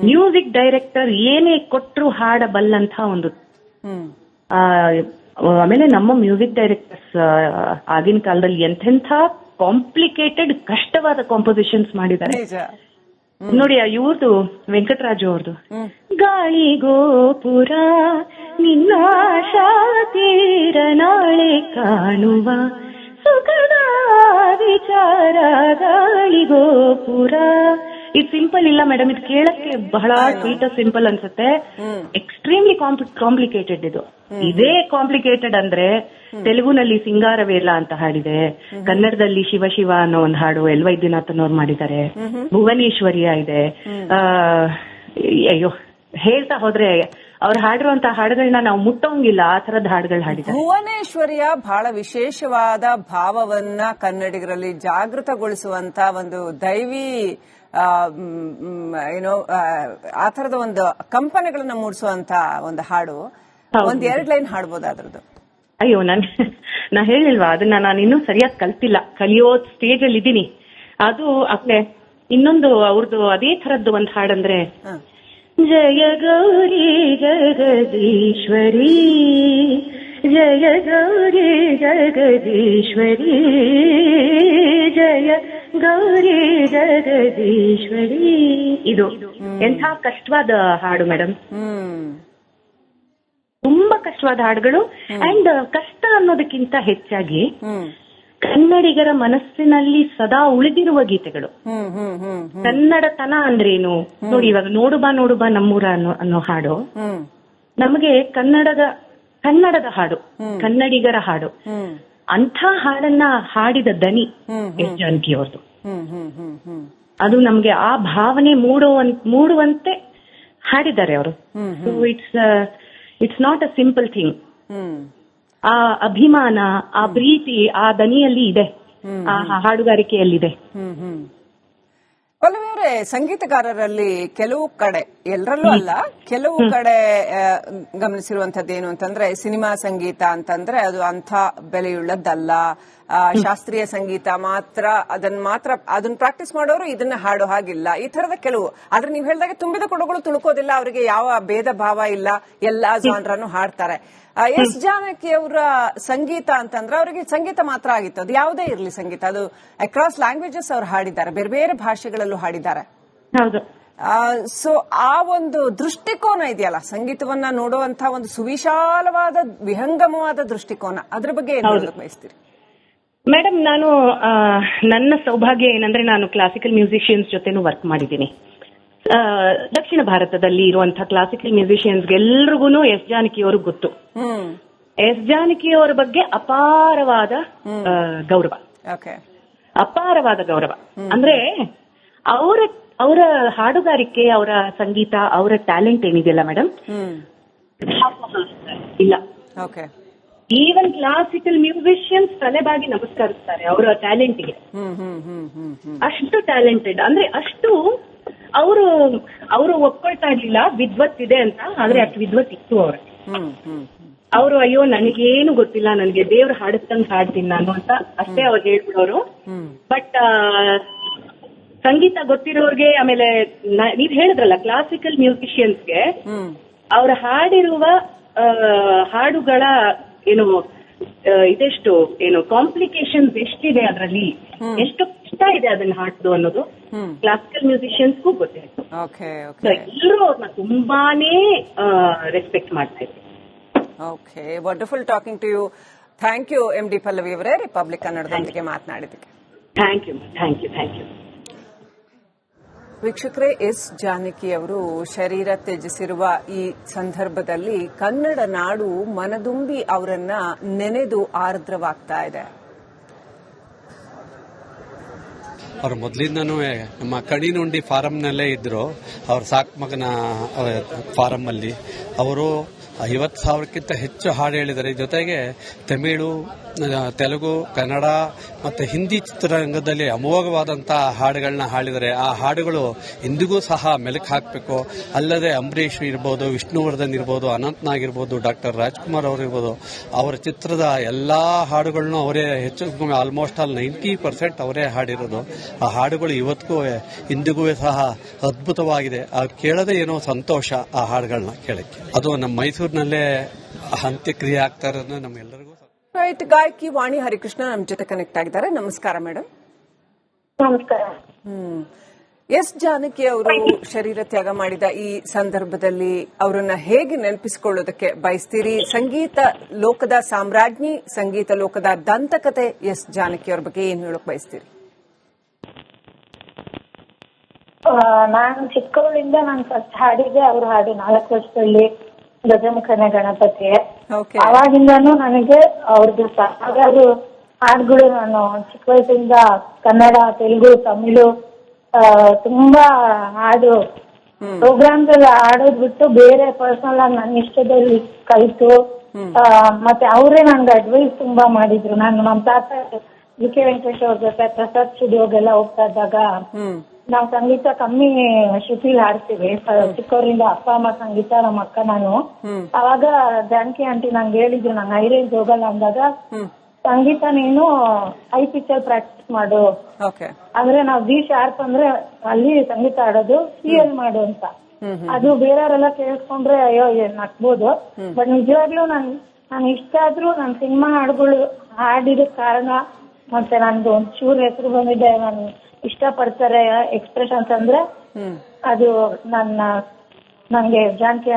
Music director ಏನೇ ಕೊಟ್ಟರು ಹಾಡಬಲ್ಲಂತ ಒಂದು. ಆಮೇಲೆ ನಮ್ಮ ಮ್ಯೂಸಿಕ್ ಡೈರೆಕ್ಟರ್ಸ್ ಆಗಿನ ಕಾಲದಲ್ಲಿ ಎಂತೆಂಥ ಕಾಂಪ್ಲಿಕೇಟೆಡ್ ಕಷ್ಟವಾದ ಕಾಂಪೋಸಿಷನ್ಸ್ ಮಾಡಿದ್ದಾರೆ ನೋಡಿ. ಇವ್ರದು ವೆಂಕಟರಾಜು ಅವ್ರದ್ದು ಗಾಳಿಗೋಪುರ ನಿನ್ನ ತೀರ ನಾಳೆ ಕಾಣುವ ಸುಖದ ವಿಚಾರ ಗಾಳಿಗೋಪುರ. ಇದು ಸಿಂಪಲ್ ಇಲ್ಲ ಮೇಡಮ್, ಇದು ಕೇಳಕ್ಕೆ ಬಹಳ ಸ್ವೀಟ್ ಸಿಂಪಲ್ ಅನ್ಸುತ್ತೆ. ಎಕ್ಸ್ಟ್ರೀಮ್ಲಿ ಕಾಂಪ್ಲಿಕೇಟೆಡ್ ಇದು. ಇದೇ ಕಾಂಪ್ಲಿಕೇಟೆಡ್ ಅಂದ್ರೆ ತೆಲುಗುನಲ್ಲಿ ಸಿಂಗಾರವೇಲ ಅಂತ ಹಾಡಿದೆ, ಕನ್ನಡದಲ್ಲಿ ಶಿವ ಶಿವ ಅನ್ನೋ ಒಂದು ಹಾಡು ಎಲ್ ವೈದ್ಯನಾಥನ್ ಅವ್ರು ಮಾಡಿದ್ದಾರೆ, ಭುವನೇಶ್ವರಿಯ ಇದೆ. ಅಯ್ಯೋ ಹೇಳ್ತಾ ಹೋದ್ರೆ ಅವ್ರು ಹಾಡಿರುವಂತ ಹಾಡುಗಳನ್ನ ನಾವು ಮುಟ್ಟೋಂಗಿಲ್ಲ, ಆ ತರದ ಹಾಡುಗಳು ಹಾಡಿದ್ದಾರೆ. ಭುವನೇಶ್ವರಿಯ ಬಹಳ ವಿಶೇಷವಾದ ಭಾವವನ್ನ ಕನ್ನಡಿಗರಲ್ಲಿ ಜಾಗೃತಗೊಳಿಸುವಂತ ಒಂದು ದೈವಿ ಏನೋ ಆ ತರದ ಒಂದು ಕಂಪನಿಗಳನ್ನ ಮೂಡಿಸುವಂತ ಒಂದು ಹಾಡು. ಒಂದ್ 2 ಲೈನ್ ಹಾಡ್ಬೋದು ಅದ್ರದ್ದು. ಅಯ್ಯೋ ನಾ ಹೇಳಿಲ್ವಾ, ಅದನ್ನ ನಾನು ಇನ್ನೂ ಸರಿಯಾಗಿ ಕಲ್ತಿಲ್ಲ, ಕಲಿಯೋ ಸ್ಟೇಜ್ ಅಲ್ಲಿ ಇದ್ದೀನಿ. ಅದು ಆಮೇಲೆ ಇನ್ನೊಂದು ಅವ್ರದ್ದು ಅದೇ ತರದ್ದು ಒಂದು ಹಾಡಂದ್ರೆ ಜಯ ಗೌರಿ ಜಗದೀಶ್ವರಿ ಜಯ ಗೌರಿ ಜಗದೀಶ್ವರಿ ಜಯ ಗೌರಿ ಜಗದೀಶ್ವರಿ. ಇದು ಎಂಥ ಕಷ್ಟವಾದ ಹಾಡು ಮೇಡಮ್, ತುಂಬಾ ಕಷ್ಟವಾದ ಹಾಡುಗಳು. ಅಂಡ್ ಕಷ್ಟ ಅನ್ನೋದಕ್ಕಿಂತ ಹೆಚ್ಚಾಗಿ ಕನ್ನಡಿಗರ ಮನಸ್ಸಿನಲ್ಲಿ ಸದಾ ಉಳಿದಿರುವ ಗೀತೆಗಳು. ಕನ್ನಡತನ ಅಂದ್ರೇನು ನೋಡಿ, ಇವಾಗ ನೋಡು ಬಾ ನಮ್ಮೂರ ಅನ್ನೋ ಹಾಡು ನಮಗೆ ಕನ್ನಡದ ಹಾಡು, ಕನ್ನಡಿಗರ ಹಾಡು. ಅಂಥ ಹಾಡನ್ನ ಹಾಡಿದ ದನಿ ಎಸ್ ಜಾನಕಿ ಅವ್ರದ್ದು. ಅದು ನಮ್ಗೆ ಆ ಭಾವನೆ ಮೂಡುವಂತೆ ಹಾಡಿದ್ದಾರೆ ಅವರು. It's not a simple thing. ಆ ಅಭಿಮಾನ, ಆ ಪ್ರೀತಿ ಆ ದನಿಯಲ್ಲಿ ಇದೆ, ಆ ಹಾಡುಗಾರಿಕೆಯಲ್ಲಿದೆ. ಪಲ್ಲವಿ ಅವರೇ, ಸಂಗೀತಗಾರರಲ್ಲಿ ಕೆಲವು ಕಡೆ, ಎಲ್ಲರಲ್ಲೂ ಅಲ್ಲ, ಕೆಲವು ಕಡೆ ಗಮನಿಸಿರುವಂತದ್ದೇನು ಅಂತಂದ್ರೆ ಸಿನಿಮಾ ಸಂಗೀತ ಅಂತಂದ್ರೆ ಅದು ಅಂಥ ಬೆಲೆಯುಳ್ಳದ್ದಲ್ಲ. ಶಾಸ್ತ್ರೀಯ ಸಂಗೀತ ಮಾತ್ರ ಅದನ್ನ ಪ್ರಾಕ್ಟೀಸ್ ಮಾಡೋರು ಇದನ್ನ ಹಾಡೋ ಹಾಗಿಲ್ಲ, ಈ ತರದ ಕೆಲವು. ಆದ್ರೆ ನೀವು ಹೇಳಿದಾಗ ತುಂಬಿದ ಕೊಡಗಳು ತುಳುಕೋದಿಲ್ಲ, ಅವರಿಗೆ ಯಾವ ಭೇದ ಭಾವ ಇಲ್ಲ, ಎಲ್ಲಾ ಜಾನ್ರನ್ನು ಹಾಡ್ತಾರೆ. ಎಸ್ ಜಾನಕಿ ಅವರ ಸಂಗೀತ ಅಂತಂದ್ರೆ ಅವರಿಗೆ ಸಂಗೀತ ಮಾತ್ರ ಆಗಿತ್ತು, ಅದು ಯಾವುದೇ ಇರಲಿ ಸಂಗೀತ, ಅದು ಅಕ್ರಾಸ್ ಲ್ಯಾಂಗ್ವೇಜಸ್ ಅವ್ರು ಹಾಡಿದ್ದಾರೆ, ಬೇರೆ ಬೇರೆ ಭಾಷೆಗಳಲ್ಲೂ ಹಾಡಿದ್ದಾರೆ. ಸೊ ಆ ಒಂದು ದೃಷ್ಟಿಕೋನ ಇದೆಯಲ್ಲ, ಸಂಗೀತವನ್ನ ನೋಡುವಂತಹ ಒಂದು ಸುವಿಶಾಲವಾದ ವಿಹಂಗಮವಾದ ದೃಷ್ಟಿಕೋನ, ಅದ್ರ ಬಗ್ಗೆ ಏನು ಹೇಳಕ್ ಬಯಸ್ತೀರಿ? ಮೇಡಮ್, ನಾನು ನನ್ನ ಸೌಭಾಗ್ಯ ಏನಂದ್ರೆ ನಾನು ಕ್ಲಾಸಿಕಲ್ ಮ್ಯೂಸಿಷಿಯನ್ಸ್ ಜೊತೆನೂ ವರ್ಕ್ ಮಾಡಿದ್ದೀನಿ. ದಕ್ಷಿಣ ಭಾರತದಲ್ಲಿ ಇರುವಂತಹ ಕ್ಲಾಸಿಕಲ್ ಮ್ಯೂಸಿಷಿಯನ್ಸ್ಗೆ ಎಲ್ರಿಗೂ ಎಸ್ ಜಾನಕಿ ಅವರು ಗೊತ್ತು. ಎಸ್ ಜಾನಕಿ ಅವರ ಬಗ್ಗೆ ಅಪಾರವಾದ ಗೌರವ, ಅಪಾರವಾದ ಗೌರವ. ಅಂದ್ರೆ ಅವರ ಹಾಡುಗಾರಿಕೆ, ಅವರ ಸಂಗೀತ, ಅವರ ಟ್ಯಾಲೆಂಟ್ ಏನಿದೆಯಲ್ಲ ಮೇಡಮ್, ಇಲ್ಲ. ಈವನ್ ಕ್ಲಾಸಿಕಲ್ ಮ್ಯೂಸಿಷಿಯನ್ಸ್ ತಲೆಬಾಗಿ ನಮಸ್ಕರಿಸ್ತಾರೆ ಅವರ ಟ್ಯಾಲೆಂಟ್ಗೆ. ಅಷ್ಟು ಟ್ಯಾಲೆಂಟೆಡ್ ಅಂದ್ರೆ ಅಷ್ಟು ಅವರು ಒಪ್ಕೊಳ್ತಾ ಇರ್ಲಿಲ್ಲ ವಿದ್ವತ್ ಇದೆ ಅಂತ, ಆದ್ರೆ ಅಷ್ಟು ವಿದ್ವತ್ ಇತ್ತು ಅವ್ರಿಗೆ. ಅವರು ಅಯ್ಯೋ ನನಗೇನು ಗೊತ್ತಿಲ್ಲ, ನನಗೆ ದೇವ್ರ ಹಾಡಿಸ್ತಂಗ್ ಹಾಡ್ತೀನಿ ನಾನು ಅಂತ ಅಷ್ಟೇ ಅವ್ರು ಹೇಳ್ಬಿಡೋರು. ಬಟ್ ಸಂಗೀತ ಗೊತ್ತಿರೋರ್ಗೆ, ಆಮೇಲೆ ನೀವ್ ಹೇಳಿದ್ರಲ್ಲ ಕ್ಲಾಸಿಕಲ್ ಮ್ಯೂಸಿಷಿಯನ್ಸ್ಗೆ ಅವ್ರ ಹಾಡಿರುವ ಹಾಡುಗಳ ಏನು ಇದೆಷ್ಟು ಏನು ಕಾಂಪ್ಲಿಕೇಶನ್ಸ್ ಎಷ್ಟಿದೆ ಅದರಲ್ಲಿ, ಎಷ್ಟು ಕಷ್ಟ ಇದೆ ಅದನ್ನ ಹಾಡ್ದು ಅನ್ನೋದು ಕ್ಲಾಸಿಕಲ್ ಮ್ಯೂಸಿಷಿಯನ್ಸ್ಗೂ ಗೊತ್ತಿತ್ತು. ಎಲ್ಲರೂ ಅವ್ರನ್ನ ತುಂಬಾನೇ ರೆಸ್ಪೆಕ್ಟ್ ಮಾಡ್ತಾ ಇದ್ರು. Okay, wonderful talking to you. Thank you M D Pallavi ಅವರೇ, ರಿಪಬ್ಲಿಕ್ ಕನ್ನಡದೊಂದಿಗೆ ಮಾತನಾಡಿದ್ದಕ್ಕೆ. Thank you, thank you, thank you. ವೀಕ್ಷಕರೇ, ಎಸ್ ಜಾನಕಿ ಅವರು ಶರೀರ ತ್ಯಜಿಸಿರುವ ಈ ಸಂದರ್ಭದಲ್ಲಿ ಕನ್ನಡ ನಾಡು ಮನದುಂಬಿ ಅವರನ್ನ ನೆನೆದು ಆರ್ದ್ರವಾಗ್ತಾ ಇದೆ. ಅವ್ರು ಮೊದಲಿಂದನೂ ನಮ್ಮ ಕಣಿನುಂಡಿ ಫಾರಂನಲ್ಲೇ ಇದ್ರು. ಅವ್ರ ಸಾಕ್ ಮಗನ ಫಾರಂ ಅಲ್ಲಿ ಅವರು 50,000ಕ್ಕಿಂತ ಹೆಚ್ಚು ಹಾಡು ಹೇಳಿದ್ದಾರೆ. ಜೊತೆಗೆ ತಮಿಳು, ತೆಲುಗು, ಕನ್ನಡ ಮತ್ತು ಹಿಂದಿ ಚಿತ್ರರಂಗದಲ್ಲಿ ಅಮೋಘವಾದಂತಹ ಹಾಡುಗಳನ್ನ ಹಾಡಿದರೆ ಆ ಹಾಡುಗಳು ಇಂದಿಗೂ ಸಹ ಮೆಲುಕು ಹಾಕಬೇಕು. ಅಲ್ಲದೆ ಅಂಬರೀಷ್ ಇರ್ಬೋದು, ವಿಷ್ಣುವರ್ಧನ್ ಇರ್ಬೋದು, ಅನಂತ್ನಾಗ್ ಇರ್ಬೋದು, ಡಾಕ್ಟರ್ ರಾಜ್ಕುಮಾರ್ ಅವರು ಇರ್ಬೋದು, ಅವರ ಚಿತ್ರದ ಎಲ್ಲಾ ಹಾಡುಗಳನ್ನು ಅವರೇ ಹೆಚ್ಚು ಆಲ್ಮೋಸ್ಟ್ ಆಲ್ 90% ಅವರೇ ಹಾಡಿರೋದು. ಆ ಹಾಡುಗಳು ಇವತ್ತಿಗೂ ಇಂದಿಗೂ ಸಹ ಅದ್ಭುತವಾಗಿದೆ. ಅವ್ರು ಕೇಳೋದೇ ಏನೋ ಸಂತೋಷ ಆ ಹಾಡುಗಳನ್ನ ಕೇಳಕ್ಕೆ. ಅದು ನಮ್ಮ ಮೈಸೂರಿನಲ್ಲೇ ಅಂತ್ಯಕ್ರಿಯೆ ಆಗ್ತಾ ಇರೋದು ನಮ್ಗೆಲ್ಲರಿಗೂ. ರೈಟ್, ಗಾಯಕಿ ವಾಣಿ ಹರಿಕೃಷ್ಣ ನಮ್ಮ ಜೊತೆ ಕನೆಕ್ಟ್ ಆಗಿದ್ದಾರೆ. ನಮಸ್ಕಾರ ಮೇಡಮ್. ನಮಸ್ಕಾರ. ಎಸ್ ಜಾನಕಿ ಅವರು ಶರೀರ ತ್ಯಾಗ ಮಾಡಿದ ಈ ಸಂದರ್ಭದಲ್ಲಿ ಅವರನ್ನ ಹೇಗೆ ನೆನಪಿಸಿಕೊಳ್ಳೋದಕ್ಕೆ ಬಯಸ್ತೀರಿ? ಸಂಗೀತ ಲೋಕದ ಸಾಮ್ರಾಜ್ಞಿ, ಸಂಗೀತ ಲೋಕದ ದಂತಕತೆ ಎಸ್ ಜಾನಕಿ ಅವ್ರ ಬಗ್ಗೆ ಏನ್ ಹೇಳಕ್ ಬಯಸ್ತೀರಿ? ನಾನು ಚಿಕ್ಕವಳಿಂದ ನಾನು ಫಸ್ಟ್ ಹಾಡಿದ್ದೆ ಅವ್ರ ಹಾಡು 4 ವರ್ಷದಲ್ಲಿ ಗಜಮುಖನ ಗಣಪತಿ. ಅವಾಗಿಂದಾನು ನನಗೆ ಅವ್ರದ್ದು ಸಾವಿರಾರು ಹಾಡುಗಳು ನಾನು ಚಿಕ್ಕ ವಯಸ್ಸಿಂದ ಕನ್ನಡ, ತೆಲುಗು, ತಮಿಳು ತುಂಬಾ ಹಾಡು ಪ್ರೋಗ್ರಾಮ್ಸ್ ಎಲ್ಲ ಹಾಡೋದ್ ಬಿಟ್ಟು ಬೇರೆ ಪರ್ಸನಲ್ ಆಗಿ ನನ್ನ ಇಷ್ಟದಲ್ಲಿ ಕಲಿತು ಮತ್ತೆ ಅವರೇ ನನ್ಗೆ ಅಡ್ವೈಸ್ ತುಂಬಾ ಮಾಡಿದ್ರು. ನಾನು ನಮ್ಮ ತಾತ ವಿ.ಕೆ. ವೆಂಕಟೇಶ್ ಅವ್ರ ಜೊತೆ ಪ್ರಸಾದ್ ಸ್ಟುಡಿಯೋಗೆಲ್ಲ ಹೋಗ್ತಾ ಇದ್ದಾಗ ನಾವು ಸಂಗೀತ ಕಮ್ಮಿ ಶ್ರುತಿಲ್ ಹಾಡ್ತೀವಿ ಚಿಕ್ಕವರಿಂದ. ಅಪ್ಪ ಅಮ್ಮ ಸಂಗೀತ, ನಮ್ಮ ಅಕ್ಕ ನಾನು. ಅವಾಗ ಜಾನಕಿ ಆಂಟಿ ನಂಗೆ ಹೇಳಿದ್ರು, ನಂಗೆ ಹೈ ರೇಂಜ್ ಹೋಗಲ್ಲ ಅಂದಾಗ, ಸಂಗೀತ ನೀನು ಹೈ ಪಿಚ್ ಪ್ರಾಕ್ಟೀಸ್ ಮಾಡು, ಅಂದ್ರೆ ನಾವು ಡಿ ಶಾರ್ಪ್ ಅಂದ್ರೆ ಅಲ್ಲಿ ಸಂಗೀತ ಆಡೋದು, ಸಿ ಎಲ್ ಮಾಡು ಅಂತ. ಅದು ಬೇರೆಯವರೆಲ್ಲ ಕೇಳಿಸ್ಕೊಂಡ್ರೆ ಅಯ್ಯೋ ನಕ್ಬೋದು, ಬಟ್ ನಿಜವಾಗ್ಲೂ ನಾನು ಇಷ್ಟ ಆದ್ರೂ ನನ್ನ ಸಿನಿಮಾ ಹಾಡುಗಳು ಹಾಡಿದ ಕಾರಣ ಮತ್ತೆ ನನ್ಗೆ ಒಂಚೂರು ಹೆಸರು ಬಂದಿದೆ, ನಾನು ಇಷ್ಟಪಡ್ತಾರೆ ಎಕ್ಸ್ಪ್ರೆಷನ್ಸ್ ಅಂದ್ರೆ ಅದು ನನ್ಗೆ ಜಾನಕಿ